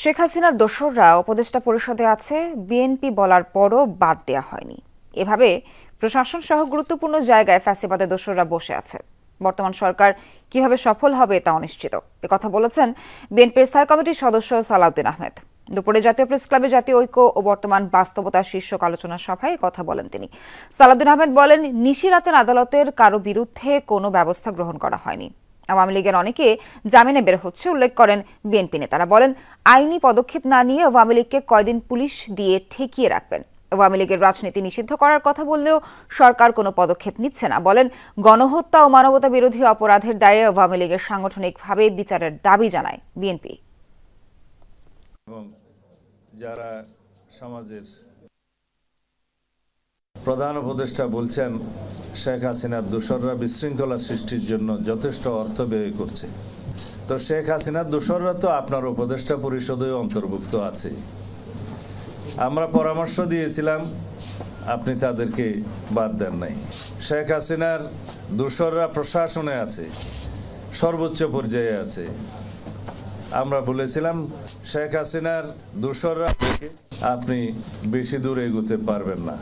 শেখ হাসিনার দোসররা উপদেষ্টা পরিষদে আছে, বিএনপি বলার পরও বাদ দেয়া হয়নি। এভাবে প্রশাসন সহ গুরুত্বপূর্ণ জায়গায় ফ্যাসিবাদের দোসররা বসে আছে। বর্তমান সরকার কিভাবে সফল হবে তা অনিশ্চিত, একথা বলেছেন বিএনপির স্থায়ী কমিটির সদস্য সালাউদ্দিন আহমেদ। দুপুরে জাতীয় প্রেস ক্লাবে জাতীয় ঐক্য ও বর্তমান বাস্তবতা শীর্ষক আলোচনা সভায় কথা বলেন তিনি। সালাউদ্দিন আহমেদ বলেন, নিশিরাতের আদালতের কারো বিরুদ্ধে কোনো ব্যবস্থা গ্রহণ করা হয়নি। আওয়ামী লীগের অনেকে জামিনে বের হচ্ছে উল্লেখ করেন বিএনপি নেতারা। বলেন, আইনি পদক্ষেপ না নিয়ে আওয়ামী লীগকে কয়দিন পুলিশ দিয়ে ঠেকিয়ে রাখবেন। আওয়ামী লীগের রাজনীতি নিষিদ্ধ করার কথা বললেও সরকার কোনো পদক্ষেপ নিচ্ছে না। বলেন, গণহত্যা ও মানবতা বিরোধী অপরাধের দায়ে আওয়ামী লীগের সাংগঠনিকভাবে বিচারের দাবি জানায় বিএনপি। এবং যারা সমাজের প্রধান উপদেষ্টা বলছেন শেখ হাসিনার দোসররা বিশৃঙ্খলা সৃষ্টির জন্য যথেষ্ট অর্থ ব্যয় করছে, তো শেখ হাসিনার দোসররা তো আপনার উপদেষ্টা পরিষদে অন্তর্ভুক্ত আছে। আমরা পরামর্শ দিয়েছিলাম, আপনি তাদেরকে বাদ দেন নাই। শেখ হাসিনার দোসররা প্রশাসনে আছে, সর্বোচ্চ পর্যায়ে আছে। আমরা বলেছিলাম শেখ হাসিনার দোসররা আপনি বেশি দূর এগোতে পারবেন না।